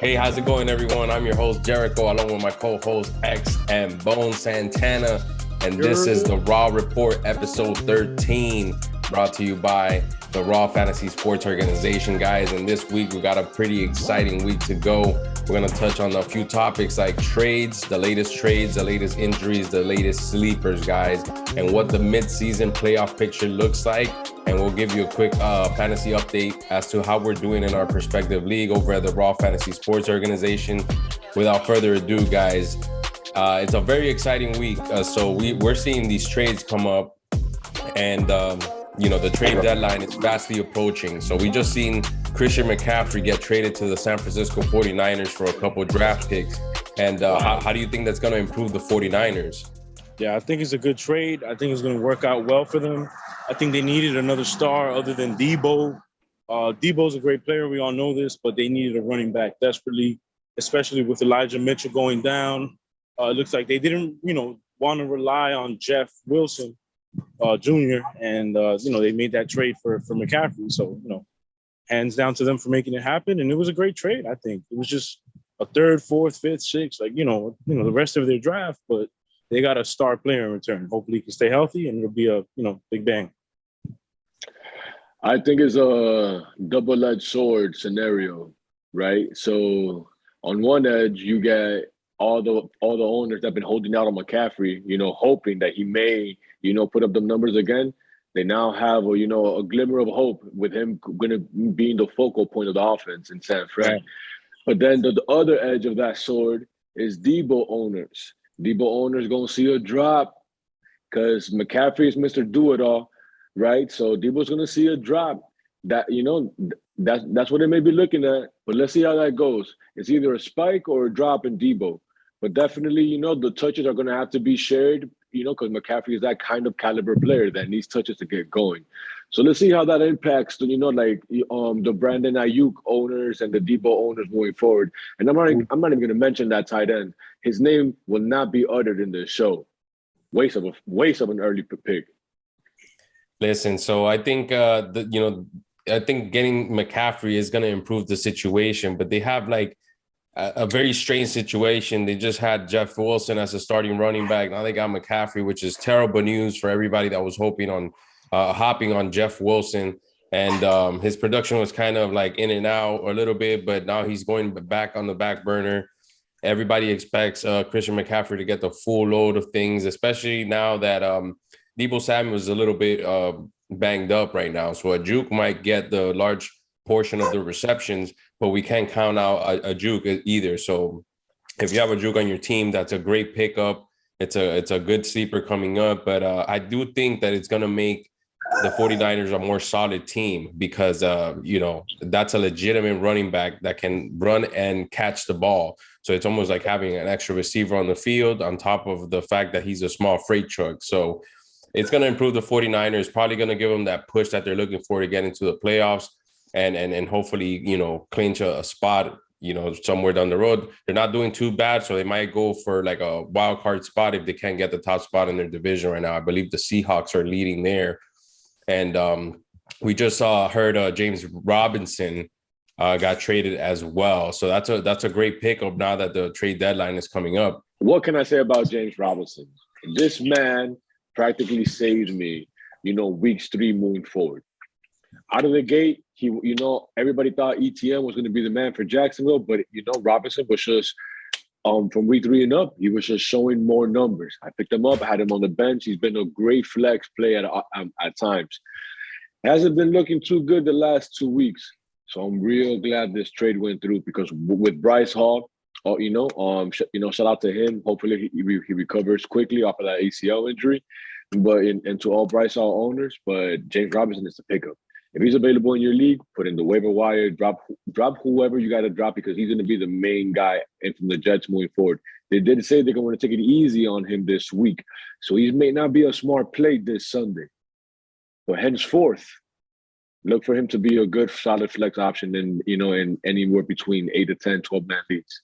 Hey, how's it going, everyone? I'm your host, Jericho, along with my co-host, X and Bone Santana. And this is the Raw Report, episode 13, brought to you by the Raw Fantasy Sports Organization, guys. And this week, we got a pretty exciting week to go. We're going to touch on a few topics like trades, the latest injuries, the latest sleepers, guys, and what the mid-season playoff picture looks like. And we'll give you a quick fantasy update as to how we're doing in our respective league over at the Raw Fantasy Sports Organization. Without further ado, guys, it's a very exciting week. So we're seeing these trades come up, and the trade deadline is fastly approaching. So we just seen Christian McCaffrey get traded to the San Francisco 49ers for a couple draft picks. And how do you think that's going to improve the 49ers? Yeah, I think it's a good trade. I think it's going to work out well for them. I think they needed another star other than Debo. Debo's a great player. We all know this, but they needed a running back desperately, especially with Elijah Mitchell going down. It looks like they didn't, want to rely on Jeff Wilson Jr. And, they made that trade for McCaffrey. So, hands down to them for making it happen. And it was a great trade, I think. It was just a third, fourth, fifth, sixth, the rest of their draft, but they got a star player in return. Hopefully he can stay healthy and it'll be a, big bang. I think it's a double-edged sword scenario, right? So on one edge, you get all the owners that have been holding out on McCaffrey, hoping that he may, put up the numbers again. They now have a glimmer of hope with him going to being the focal point of the offense in San Fran. Right. But then the other edge of that sword is Debo owners. Debo owners going to see a drop because McCaffrey is Mr. Do-It-All, right? So Debo's going to see a drop. That that's what they may be looking at. But let's see how that goes. It's either a spike or a drop in Debo. But definitely, the touches are going to have to be shared, because McCaffrey is that kind of caliber player that needs touches to get going. So let's see how that impacts, the Brandon Ayuk owners and the Debo owners moving forward. And I'm not even going to mention that tight end. His name will not be uttered in this show. Waste of an early pick. Listen, so I think I think getting McCaffrey is going to improve the situation, but they have a very strange situation. They just had Jeff Wilson as a starting running back. Now they got McCaffrey, which is terrible news for everybody that was hopping on Jeff Wilson. And his production was kind of in and out a little bit, but now he's going back on the back burner. Everybody expects Christian McCaffrey to get the full load of things, especially now that Deebo Samuel is a little bit banged up right now. So Ayuk might get the large portion of the receptions, but we can't count out Ayuk either. So if you have Ayuk on your team, that's a great pickup. It's a good sleeper coming up. But I do think that it's going to make the 49ers a more solid team because, that's a legitimate running back that can run and catch the ball. So it's almost like having an extra receiver on the field on top of the fact that he's a small freight truck. So it's going to improve the 49ers, probably going to give them that push that they're looking for to get into the playoffs and hopefully, clinch a spot, somewhere down the road. They're not doing too bad, so they might go for a wild card spot if they can't get the top spot in their division right now. I believe the Seahawks are leading there. And we just heard James Robinson got traded as well. So that's a great pickup now that the trade deadline is coming up. What can I say about James Robinson? This man practically saved me, weeks 3 moving forward. Out of the gate, he, everybody thought ETN was going to be the man for Jacksonville, but Robinson was just from week 3 and up, he was just showing more numbers. I picked him up, I had him on the bench. He's been a great flex play at times. Hasn't been looking too good the last 2 weeks. So I'm real glad this trade went through because with Bryce Hall, shout out to him. Hopefully he recovers quickly off of that ACL injury. But and to all Bryce Hall owners, but James Robinson is the pickup. If he's available in your league, put in the waiver wire, drop whoever you got to drop because he's going to be the main guy and from the Jets moving forward. They did say they're going to take it easy on him this week. So he may not be a smart play this Sunday. But henceforth, look for him to be a good, solid flex option in anywhere between 8 to 10, 12-man leagues.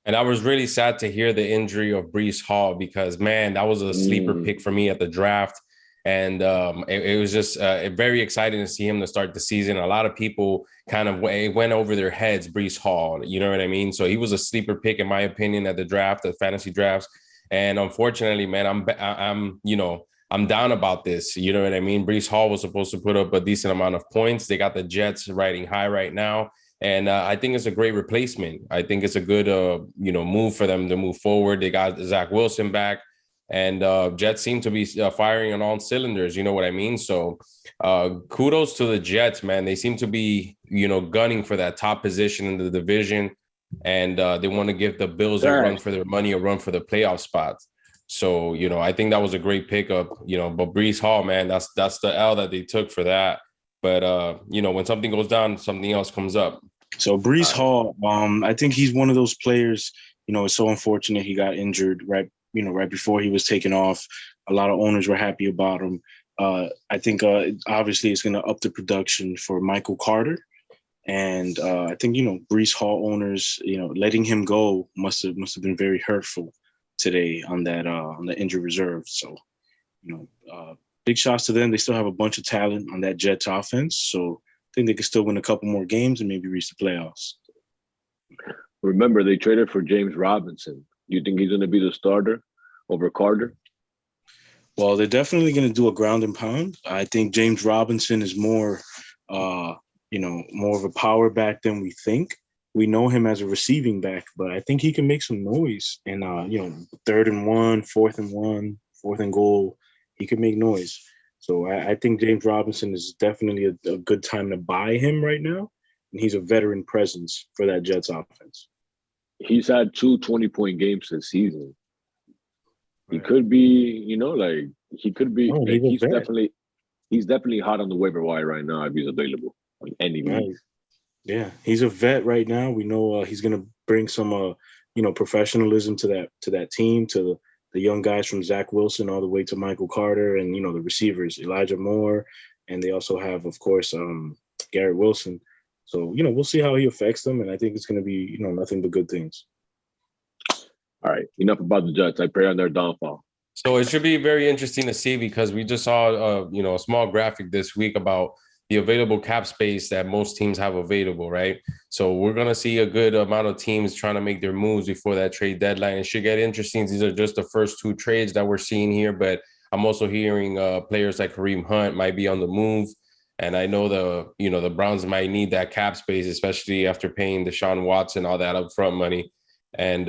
And I was really sad to hear the injury of Breece Hall because, man, that was a sleeper pick for me at the draft. And it was just very exciting to see him to start the season. A lot of people kind of went over their heads, Breece Hall, you know what I mean? So he was a sleeper pick, in my opinion, at the draft, the fantasy drafts. And unfortunately, man, I'm down about this. You know what I mean? Breece Hall was supposed to put up a decent amount of points. They got the Jets riding high right now. And I think it's a great replacement. I think it's a good, move for them to move forward. They got Zach Wilson back, and Jets seem to be firing on all cylinders. You know what I mean? So kudos to the Jets, man. They seem to be, gunning for that top position in the division, and they want to give the Bills a run for their money, a run for the playoff spots. So, I think that was a great pickup, but Breece Hall, man, that's the L that they took for that. But, when something goes down, something else comes up. So Breece Hall, I think he's one of those players, it's so unfortunate he got injured right before he was taken off. A lot of owners were happy about him. I think obviously it's going to up the production for Michael Carter. And I think, Breece Hall owners, letting him go must have been very hurtful today on that on the injured reserve. So, big shots to them. They still have a bunch of talent on that Jets offense. So I think they could still win a couple more games and maybe reach the playoffs. Remember, they traded for James Robinson. Do you think he's going to be the starter over Carter? Well, they're definitely going to do a ground and pound. I think James Robinson is more, more of a power back than we think. We know him as a receiving back, but I think he can make some noise. And, 3rd and 1, 4th and 1, 4th and goal, he can make noise. So I think James Robinson is definitely a good time to buy him right now. And he's a veteran presence for that Jets offense. He's had 2 20-point games this season. He could be, he could be. Oh, he's definitely hot on the waiver wire right now if he's available on any league. Yeah, he's a vet right now. We know he's going to bring some, professionalism to that team, to the young guys from Zach Wilson all the way to Michael Carter and, the receivers, Elijah Moore. And they also have, of course, Garrett Wilson. So, we'll see how he affects them. And I think it's going to be, nothing but good things. All right. Enough about the Jets. I pray on their downfall. So it should be very interesting to see, because we just saw, a small graphic this week about the available cap space that most teams have available, right? So we're going to see a good amount of teams trying to make their moves before that trade deadline. It should get interesting. These are just the first 2 trades that we're seeing here, but I'm also hearing players like Kareem Hunt might be on the move. And I know the Browns might need that cap space, especially after paying Deshaun Watson all that upfront money and,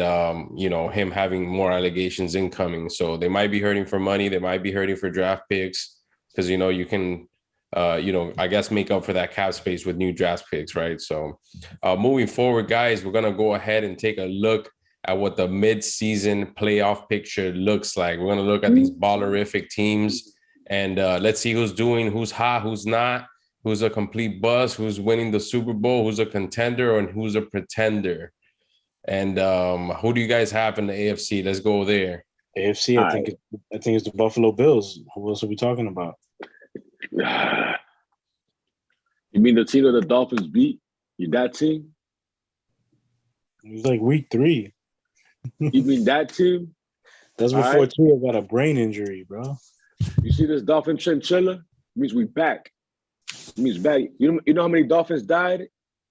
him having more allegations incoming. So they might be hurting for money. They might be hurting for draft picks because, you can I guess make up for that cap space with new draft picks, right? So moving forward, guys, we're going to go ahead and take a look at what the mid-season playoff picture looks like. We're going to look at these ballerific teams and let's see who's doing, who's hot, who's not, who's a complete bust, who's winning the Super Bowl, who's a contender, and who's a pretender. And who do you guys have in the AFC? Let's go there. AFC, I think it's the Buffalo Bills. Who else are we talking about? You mean the team that the Dolphins beat? That team? It was like week 3. You mean that team? That's before Tua got a brain injury, bro. You see this Dolphin chinchilla? It means we back. It means back. You know how many Dolphins died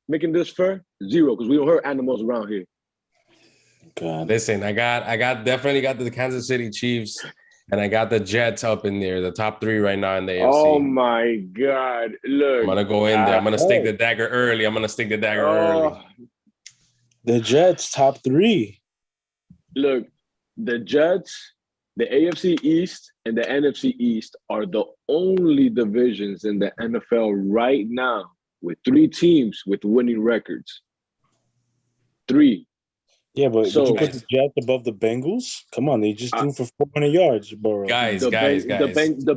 making this fur? 0, because we don't hurt animals around here. God. Listen, I definitely got the Kansas City Chiefs. And I got the Jets up in there, the top 3 right now in the AFC. Oh, my God. Look. I'm going to go in there. I'm going to stick the dagger early. early. The Jets, top 3. Look, the Jets, the AFC East, and the NFC East are the only divisions in the NFL right now with 3 teams with winning records. 3. Yeah, but would you put the Jets above the Bengals? Come on, they just threw for 400 yards, bro. Guys. The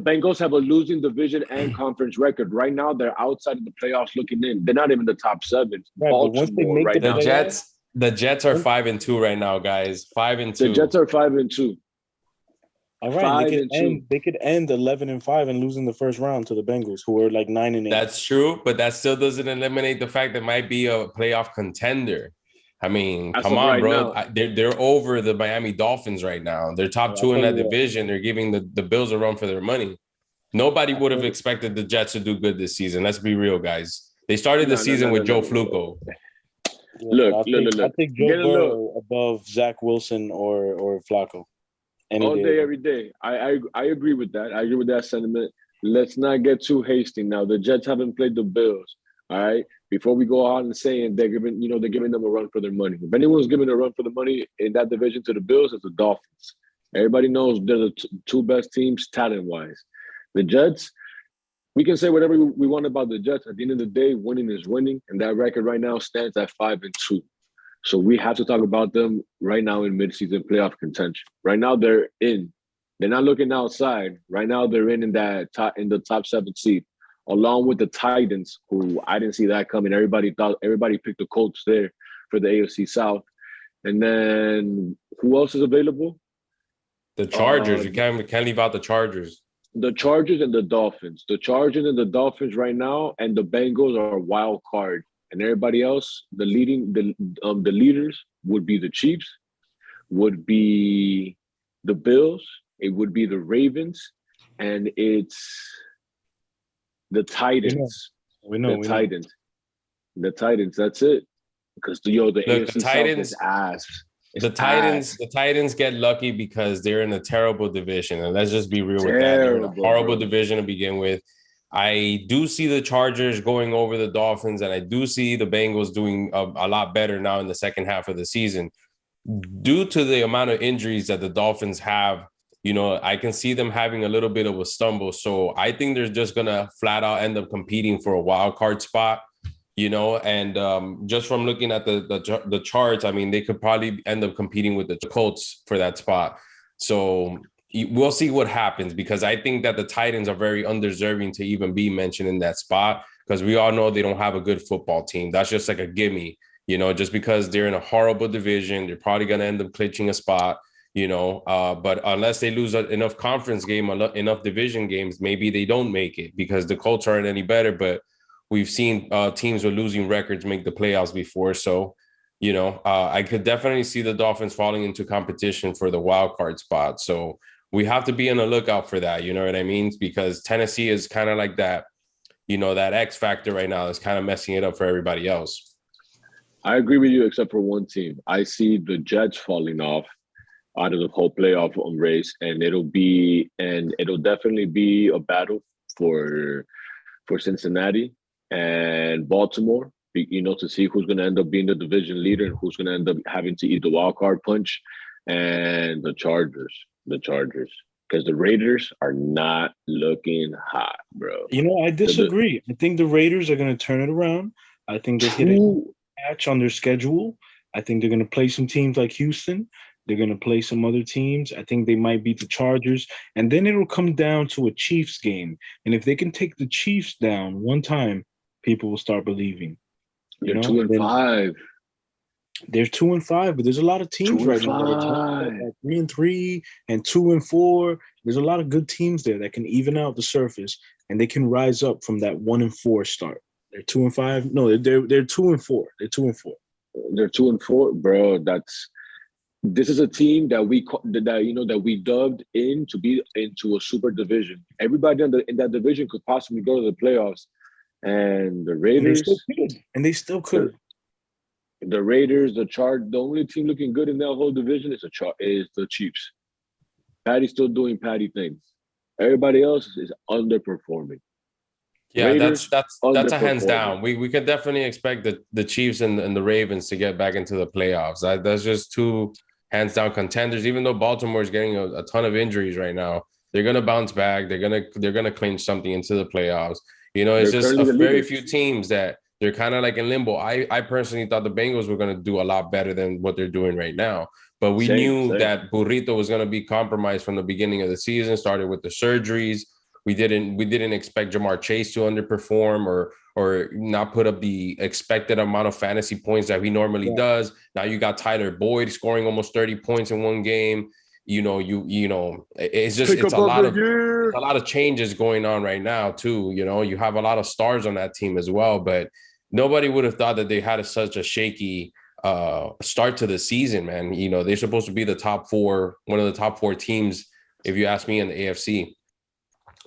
Bengals have a losing division and conference record. Right now, they're outside of the playoffs looking in. They're not even the top 7. Right, Baltimore right now. The Jets are 5-2 right now, guys. 5-2. The Jets are 5-2. All right, they could end 11-5 and lose in the first round to the Bengals, who are like 9-8. That's true, but that still doesn't eliminate the fact that might be a playoff contender. I mean, come on, bro. They're over the Miami Dolphins right now. They're top 2 in that division. They're giving the Bills a run for their money. Nobody would have expected the Jets to do good this season. Let's be real, guys. They started the season with Joe Flacco. Look. I think Joe Get a look. Burrow above Zach Wilson or Flacco. All day, every day. I agree with that. I agree with that sentiment. Let's not get too hasty now. The Jets haven't played the Bills. All right. Before we go out and saying they're giving them a run for their money. If anyone's giving a run for the money in that division to the Bills, it's the Dolphins. Everybody knows they're the two best teams talent-wise. The Jets, we can say whatever we want about the Jets. At the end of the day, winning is winning, and that record right now stands at 5-2. So we have to talk about them right now in midseason playoff contention. Right now they're in. They're not looking outside. Right now they're in the top 7 seed, along with the Titans, who I didn't see that coming. Everybody picked the Colts there for the AFC South. And then who else is available? The Chargers. You can't leave out the Chargers. The Chargers and the Dolphins. The Chargers and the Dolphins right now, and the Bengals are a wild card. And everybody else, the leaders would be the Chiefs, would be the Bills, it would be the Ravens, and it's the Titans. We know. Titans. The Titans. That's it. Because the AFC Titans, South is ass. The Titans get lucky because they're in a terrible division, and let's just be real with that. They're in a horrible division to begin with. I do see the Chargers going over the Dolphins, and I do see the Bengals doing a lot better now in the second half of the season. Due to the amount of injuries that the Dolphins have, I can see them having a little bit of a stumble. So I think they're just going to flat out end up competing for a wild card spot, and just from looking at the charts, I mean, they could probably end up competing with the Colts for that spot. So we'll see what happens, because I think that the Titans are very undeserving to even be mentioned in that spot, because we all know they don't have a good football team. That's just like a gimme, just because they're in a horrible division, they're probably going to end up clinching a spot, but unless they lose enough conference game, enough division games, maybe they don't make it, because the Colts aren't any better. But we've seen teams with losing records make the playoffs before. So, I could definitely see the Dolphins falling into competition for the wild card spot. So we have to be on the lookout for that. You know what I mean? Because Tennessee is kind of like that, that X factor right now is kind of messing it up for everybody else. I agree with you, except for one team. I see the Jets falling off out of the whole playoff race, and it'll definitely be a battle for Cincinnati and Baltimore, to see who's going to end up being the division leader and who's going to end up having to eat the wild card punch, and the Chargers, because the Raiders are not looking hot, bro. I disagree. I think the Raiders are going to turn it around. I think they hit a patch on their schedule. I think they're going to play some teams like Houston. They're going to play some other teams. I think they might beat the Chargers. And then it'll come down to a Chiefs game. And if they can take the Chiefs down one time, people will start believing. They're 2-5. They're 2-5, but there's a lot of teams right now that are 3-3 and 2-4. There's a lot of good teams there that can even out the surface, and they can rise up from that 1-4 start. They're 2-5. No, they're 2-4. They're 2-4. They're 2-4, bro. This is a team that we dubbed in to be into a super division. Everybody in that division could possibly go to the playoffs, and the Raiders they still could. The Raiders, the only team looking good in that whole division is the Chiefs. Patty's still doing Patty things. Everybody else is underperforming. Yeah, Raiders, that's a hands down. We could definitely expect the Chiefs and the Ravens to get back into the playoffs. That's just two hands down contenders. Even though Baltimore is getting a ton of injuries right now, they're gonna bounce back. They're gonna clinch something into the playoffs. It's just a very few teams that they're kind of like in limbo. I personally thought the Bengals were going to do a lot better than what they're doing right now. But we knew that Burrito was going to be compromised from the beginning of the season, started with the surgeries. We didn't expect Jamar Chase to underperform or not put up the expected amount of fantasy points that he normally does. Now you got Tyler Boyd scoring almost 30 points in one game. It's a lot of changes going on right now too. You have a lot of stars on that team as well, but nobody would have thought that they had such a shaky start to the season, man. They're supposed to be one of the top four teams, if you ask me, in the AFC.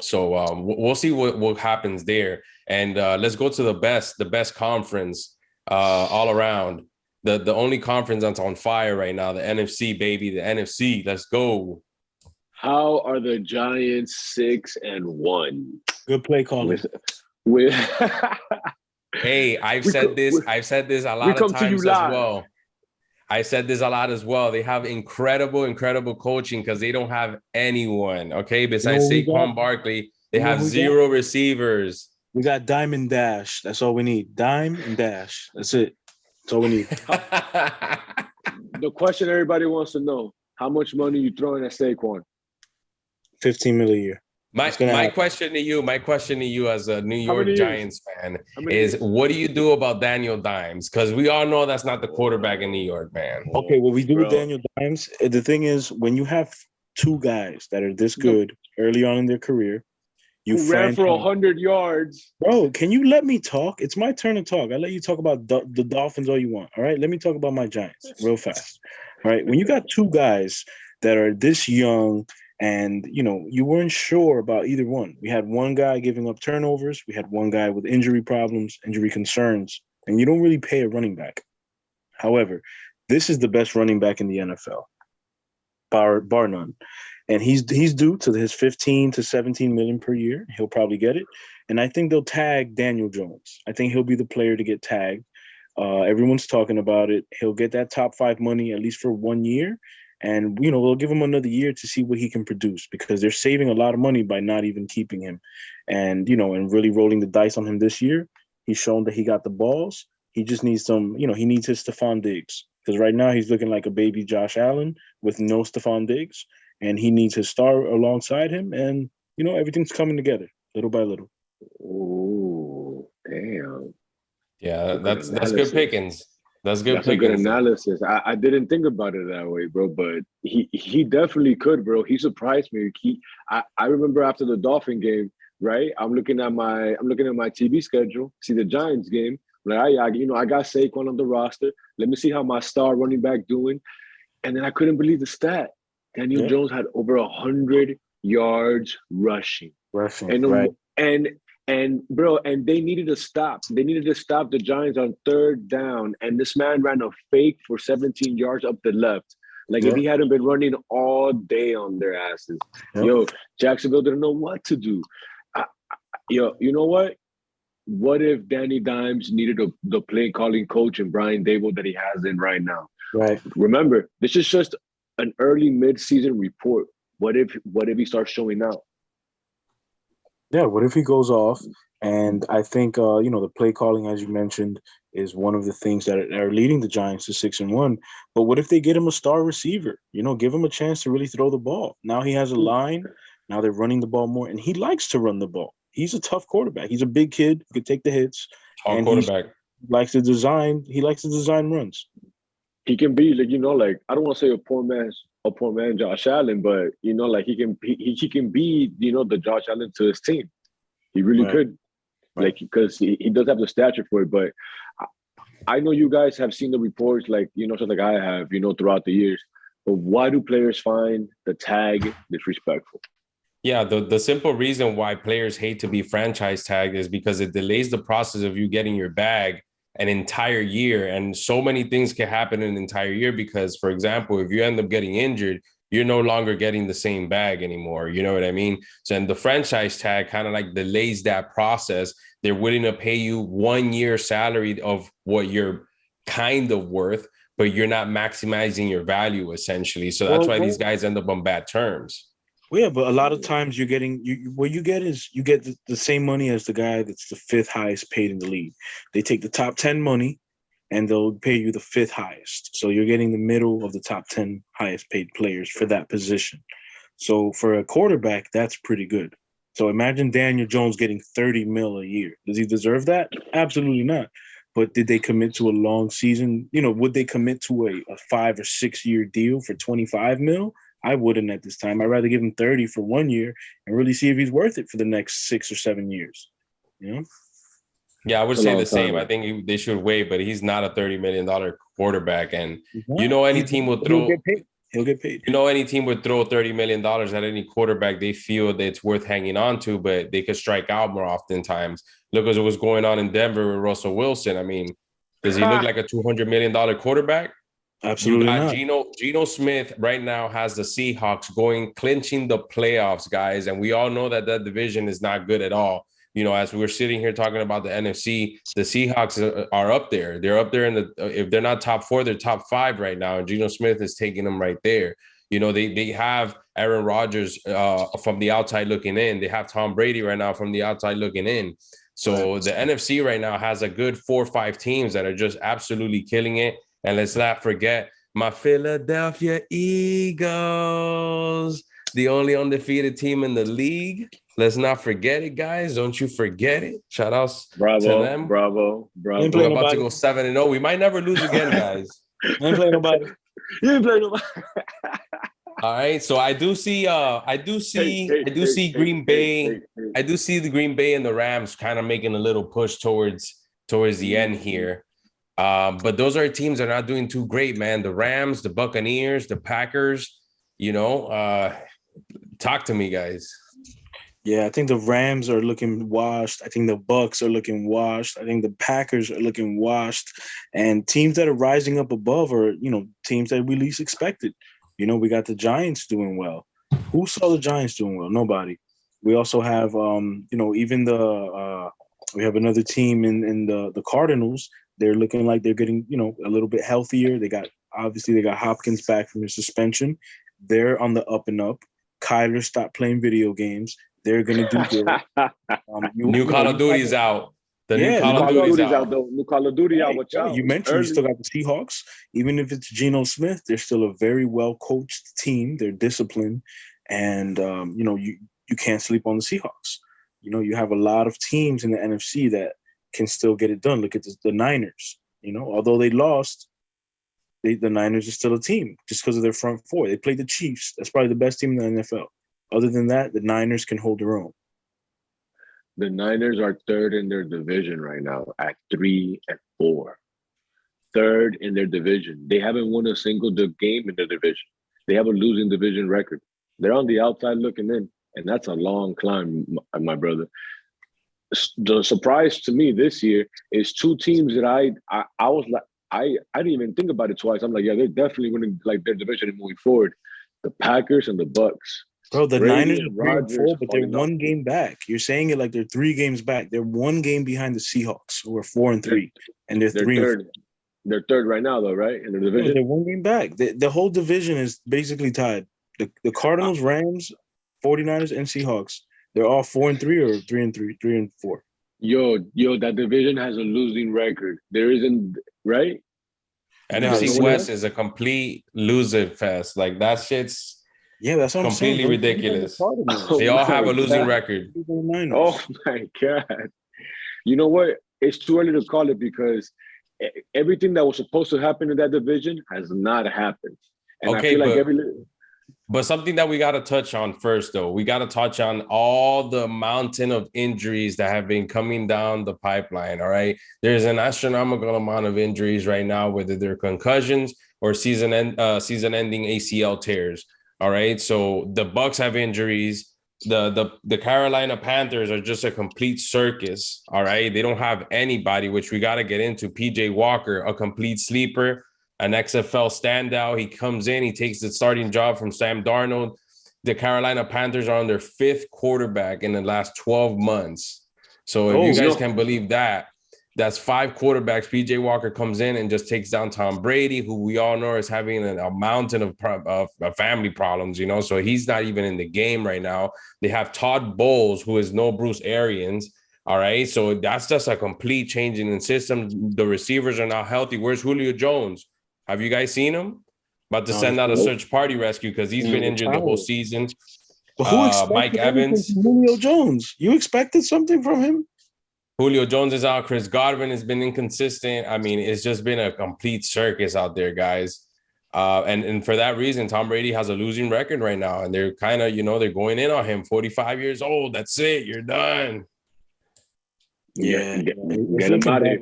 So we'll see what happens there. And let's go to the best conference all around. The only conference that's on fire right now, the NFC, baby, the NFC. Let's go. How are the Giants 6-1? Good play calling. With Hey, I've said this a we lot of come to you times as live. well. I said this a lot as well. They have incredible coaching because they don't have anyone. Okay, besides Saquon Barkley, they have zero receivers. We got Dime and Dash. That's all we need. Dime and Dash. That's it. That's all we need. The question everybody wants to know: how much money you throwing at Saquon? $15 million a year. My question to you as a New York Giants fan is, what do you do about Daniel Dimes? Because we all know that's not the quarterback in New York, man. Okay, what we do with Daniel Dimes, the thing is, when you have two guys that are this good early on in their career, you ran for 100 yards. Bro, can you let me talk? It's my turn to talk. I let you talk about the Dolphins all you want. All right, let me talk about my Giants real fast. All right, when you got two guys that are this young, and, you weren't sure about either one. We had one guy giving up turnovers. We had one guy with injury problems, injury concerns, and you don't really pay a running back. However, this is the best running back in the NFL, bar none. And he's due to his 15 to 17 million per year. He'll probably get it. And I think they'll tag Daniel Jones. I think he'll be the player to get tagged. Everyone's talking about it. He'll get that top 5 money at least for 1 year. And, they'll give him another year to see what he can produce, because they're saving a lot of money by not even keeping him. And, and really rolling the dice on him this year. He's shown that he got the balls. He just needs he needs his Stephon Diggs. Because right now he's looking like a baby Josh Allen with no Stephon Diggs. And he needs his star alongside him. And, everything's coming together little by little. Oh, damn. Yeah, that's good pickings. That's good. That's a good analysis. I didn't think about it that way, bro. But he definitely could, bro. He surprised me. I remember after the Dolphin game, right? I'm looking at my TV schedule, see the Giants game. Like, I got Saquon on the roster. Let me see how my star running back doing. And then I couldn't believe the stat. Daniel Jones had over 100 yards rushing. And bro, and they needed to stop. They needed to stop the Giants on 3rd down. And this man ran a fake for 17 yards up the left. Like, if he hadn't been running all day on their asses. Yo, Jacksonville didn't know what to do. You know what? What if Danny Dimes needed the play calling coach and Brian Dable that he has in right now? Right. Remember, this is just an early mid-season report. What if he starts showing out? Yeah, what if he goes off? And I think, the play calling, as you mentioned, is one of the things that are leading the Giants to 6-1. But what if they get him a star receiver? Give him a chance to really throw the ball. Now he has a line. Now they're running the ball more, and he likes to run the ball. He's a tough quarterback. He's a big kid who can take the hits. Tall quarterback. He likes to design runs. He can be like I don't want to say a poor man Josh Allen, but he can be the Josh Allen to his team. He really could, because he does have the stature for it. But I know you guys have seen the reports, just like I have, throughout the years. But why do players find the tag disrespectful? Yeah, the simple reason why players hate to be franchise tagged is because it delays the process of you getting your bag an entire year. And so many things can happen in an entire year because, for example, if you end up getting injured, you're no longer getting the same bag anymore. You know what I mean? So, and the franchise tag kind of like delays that process. They're willing to pay you 1 year salary of what you're kind of worth, but you're not maximizing your value essentially. So that's why these guys end up on bad terms. Well, yeah, but a lot of times you get the same money as the guy that's the 5th highest paid in the league. They take the top 10 money and they'll pay you the 5th highest. So you're getting the middle of the top 10 highest paid players for that position. So for a quarterback, that's pretty good. So imagine Daniel Jones getting 30 mil a year. Does he deserve that? Absolutely not. But did they commit to a long season? Would they commit to a 5 or 6 year deal for 25 mil? I wouldn't at this time. I'd rather give him 30 for 1 year and really see if he's worth it for the next 6 or 7 years. Yeah, I would say the same. I think they should wait, but he's not a $30 million quarterback. And any team will throw. He'll get paid. You know, any team would throw $30 million at any quarterback they feel that it's worth hanging on to, but they could strike out more oftentimes. Look at what's going on in Denver with Russell Wilson. I mean, does he look like a $200 million quarterback? Absolutely you got not. Geno Smith right now has the Seahawks clinching the playoffs, guys. And we all know that division is not good at all. You know, as we're sitting here talking about the NFC, the Seahawks are up there. They're up there if they're not top 4, they're top 5 right now. And Geno Smith is taking them right there. You know, they have Aaron Rodgers from the outside looking in. They have Tom Brady right now from the outside looking in. So the NFC right now has a good 4 or 5 teams that are just absolutely killing it. And let's not forget my Philadelphia Eagles, the only undefeated team in the league. Let's not forget it, guys. Don't you forget it. Shout outs to them. Bravo. We're about to go 7-0. We might never lose again, guys. I ain't playing nobody. You ain't playing nobody. All right. So I do see Green Bay. I do see the Green Bay and the Rams kind of making a little push towards the end here. But those are teams that are not doing too great, man. The Rams, the Buccaneers, the Packers, you know, talk to me, guys. Yeah, I think the Rams are looking washed. I think the Bucs are looking washed. I think the Packers are looking washed. And teams that are rising up above are, you know, teams that we least expected. You know, we got the Giants doing well. Who saw the Giants doing well? Nobody. We also have, you know, even we have another team in the Cardinals. They're looking like they're getting, you know, a little bit healthier. They got Hopkins back from his suspension. They're on the up and up. Kyler stopped playing video games. They're going to do good. New Call of Duty's out. New Call of Duty's out. New Call of Duty out. You mentioned you still got the Seahawks. Even if it's Geno Smith, they're still a very well-coached team. They're disciplined. And, you know, you can't sleep on the Seahawks. You know, you have a lot of teams in the NFC that can still get it done. Look at the Niners. You know, although they lost, the Niners are still a team just because of their front four. They played the Chiefs. That's probably the best team in the NFL. Other than that, the Niners can hold their own. The Niners are third in their division right now at 3-4. Third in their division. They haven't won a single game in their division. They have a losing division record. They're on the outside looking in, and that's a long climb, my brother. The surprise to me this year is 2 teams that I was like, I didn't even think about it twice. I'm like, yeah, they're definitely winning like their division and moving forward. The Packers and the Bucks. Bro, the Niners are 3-4, but they're 1 game back. You're saying it like they're 3 games back. They're 1 game behind the Seahawks, who are 4-3, and they're 3-4. They're third right now, though, right? In the division. They're 1 game back. The whole division is basically tied. The Cardinals, Rams, 49ers, and Seahawks. They're all 4-3 or 3-3, 3-4. Yo, that division has a losing record. There isn't, right? NFC West is a complete loser fest. Like that shit's that's what completely I'm saying. Ridiculous. They all have a losing record. Oh my God. You know what? It's too early to call it because everything that was supposed to happen in that division has not happened. And okay, I feel like but something that we got to touch on first, though, we got to touch on all the mountain of injuries that have been coming down the pipeline. All right. There's an astronomical amount of injuries right now, whether they're concussions or season-ending ACL tears. All right. So the Bucs have injuries. The Carolina Panthers are just a complete circus. All right. They don't have anybody, which we got to get into. PJ Walker, a complete sleeper. An XFL standout. He comes in, he takes the starting job from Sam Darnold. The Carolina Panthers are on their 5th quarterback in the last 12 months. So if you guys can believe that, that's 5 quarterbacks. PJ Walker comes in and just takes down Tom Brady, who we all know is having a mountain of family problems, you know, so he's not even in the game right now. They have Todd Bowles, who is no Bruce Arians. All right, so that's just a complete change in the system. The receivers are not healthy. Where's Julio Jones? Have you guys seen him? About to send out a search party rescue because he's been injured the whole season. But who expected Mike Evans, Julio Jones? You expected something from him? Julio Jones is out. Chris Godwin has been inconsistent. I mean, it's just been a complete circus out there, guys. And for that reason, Tom Brady has a losing record right now, and they're kind of, you know, they're going in on him. 45 years old. That's it. You're done. Yeah, get him out of here.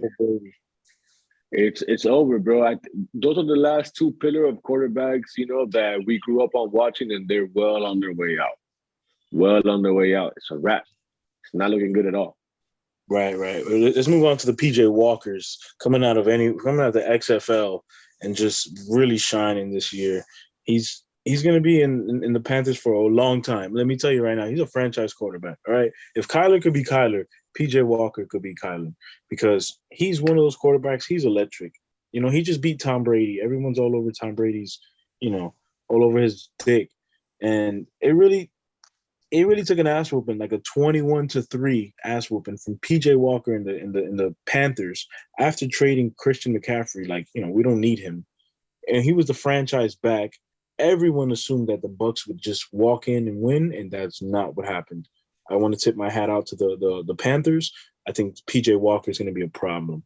It's over, bro. Those are the last two pillar of quarterbacks, that we grew up on watching, and they're well on their way out. Well on their way out. It's a wrap. It's not looking good at all. Right. Let's move on to the PJ Walkers coming out of the XFL and just really shining this year. He's going to be in the Panthers for a long time. Let me tell you right now, he's a franchise quarterback. All right. If Kyler could be Kyler, PJ Walker could be Kyler because he's one of those quarterbacks. He's electric. He just beat Tom Brady. Everyone's all over Tom Brady's, all over his dick. And it really took an ass whooping, like a 21-3 ass whooping from PJ Walker in the Panthers after trading Christian McCaffrey. Like, we don't need him. And he was the franchise back. Everyone assumed that the Bucs would just walk in and win, and that's not what happened. I want to tip my hat out to the Panthers. I think PJ Walker is going to be a problem.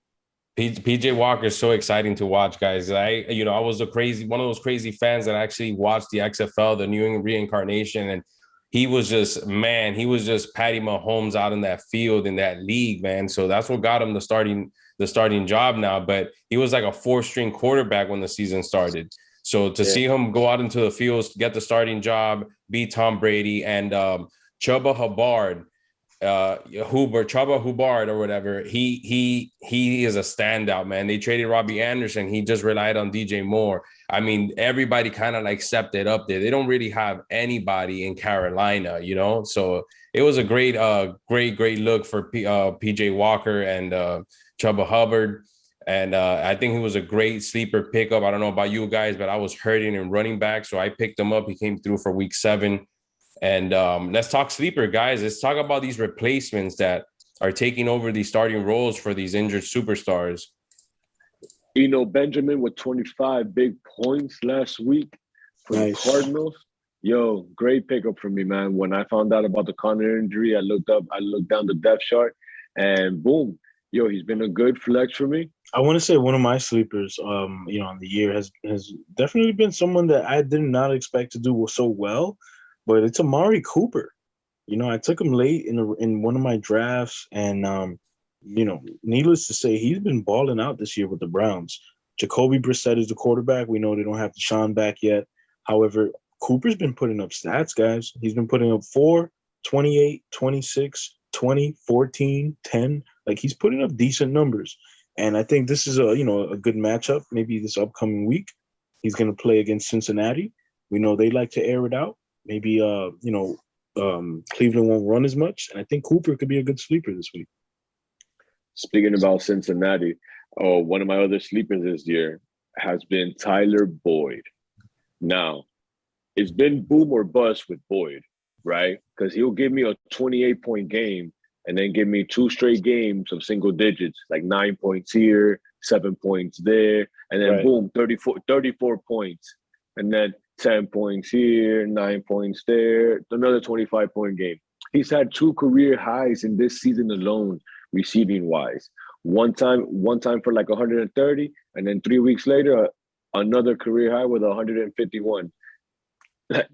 PJ Walker is so exciting to watch, guys. I was one of those crazy fans that actually watched the XFL, the New England reincarnation, and he was just Patty Mahomes out in that field in that league, man. So that's what got him the starting job now. But he was like a 4-string quarterback when the season started. So to see him go out into the fields, get the starting job, beat Tom Brady, and Chuba Hubbard or whatever, he is a standout, man. They traded Robbie Anderson. He just relied on DJ Moore. I mean, everybody kind of like stepped up there. They don't really have anybody in Carolina, So it was a great look for PJ Walker and Chuba Hubbard. And I think he was a great sleeper pickup. I don't know about you guys, but I was hurting in running back, so I picked him up. He came through for week 7. And let's talk sleeper, guys. Let's talk about these replacements that are taking over these starting roles for these injured superstars. Benjamin with 25 big points last week for the Cardinals. Yo, great pickup for me, man. When I found out about the Connor injury, I looked down the depth chart, and boom, yo, he's been a good flex for me. I want to say one of my sleepers, on the year has definitely been someone that I did not expect to do so well, but it's Amari Cooper. I took him late in one of my drafts, and needless to say, he's been balling out this year with the Browns. Jacoby Brissett is the quarterback. We know they don't have Deshaun back yet. However, Cooper's been putting up stats, guys. He's been putting up 4, 28, 26, 20, 14, 10. Like, he's putting up decent numbers. And I think this is a good matchup. Maybe this upcoming week, he's going to play against Cincinnati. We know they like to air it out. Maybe, Cleveland won't run as much. And I think Cooper could be a good sleeper this week. Speaking about Cincinnati, one of my other sleepers this year has been Tyler Boyd. Now, it's been boom or bust with Boyd, right? Because he'll give me a 28-point game and then give me 2 straight games of single digits, like 9 points here, 7 points there, and then boom, 34 points. And then 10 points here, 9 points there, another 25-point game. He's had 2 career highs in this season alone, receiving-wise. One time for like 130, and then 3 weeks later, another career high with 151.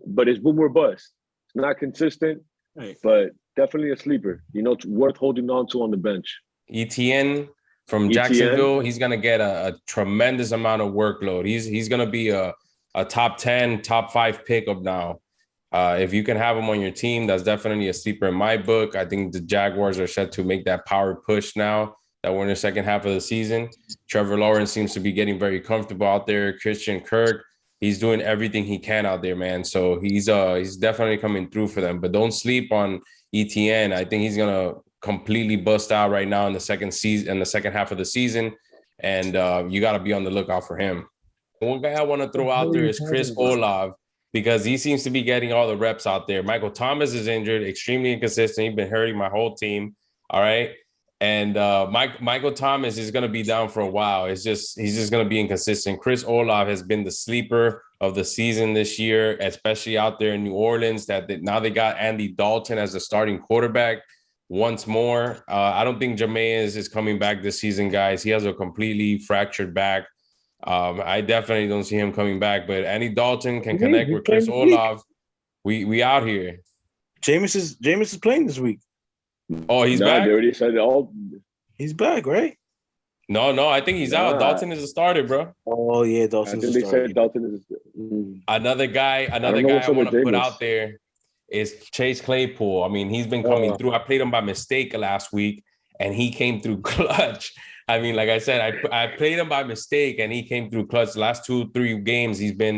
But it's boom or bust. It's not consistent, but definitely a sleeper. It's worth holding on to on the bench. ETN from Jacksonville, he's going to get a tremendous amount of workload. He's going to be a top 10, top 5 pickup now. If you can have him on your team, that's definitely a sleeper in my book. I think the Jaguars are set to make that power push now that we're in the second half of the season. Trevor Lawrence seems to be getting very comfortable out there. Christian Kirk, he's doing everything he can out there, man. So he's definitely coming through for them. But don't sleep on ETN. I think he's gonna completely bust out right now in the second half of the season, and you got to be on the lookout for him. One guy I want to throw out there is Chris Olave, because he seems to be getting all the reps out there. Michael Thomas is injured, extremely inconsistent. He's been hurting my whole team. All right. And Michael Thomas is going to be down for a while. He's just going to be inconsistent. Chris Olave has been the sleeper of the season this year, especially out there in New Orleans, now they got Andy Dalton as the starting quarterback once more. I don't think Jameis is coming back this season, guys. He has a completely fractured back. I definitely don't see him coming back, but Andy Dalton can connect with Chris Olave. We out here. Jameis is playing this week. Oh, he's back? They already said it all. He's back, right? No, I think he's out. Nah, Dalton is a starter, bro. Oh yeah, I Dawson's think a they starter. said Dalton is. Another guy I don't know I what's up want with to put Jameis. out there is Chase Claypool. I mean, he's been coming Uh, through. I played him by mistake last week, and he came through clutch. I mean, like I said, I played him by mistake, and he came through clutch. The last 2-3 games, he's been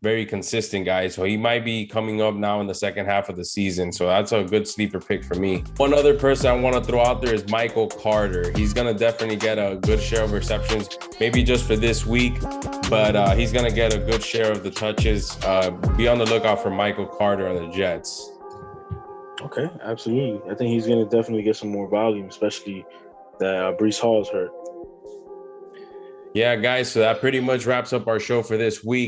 very consistent, guys. So he might be coming up now in the second half of the season. So that's a good sleeper pick for me. One other person I want to throw out there is Michael Carter. He's going to definitely get a good share of receptions, maybe just for this week, but he's going to get a good share of the touches. Be on the lookout for Michael Carter on the Jets. okay, absolutely. I think he's gonna definitely get some more volume, especially that Brees Hall's hurt. Yeah, guys, so that pretty much wraps up our show for this week.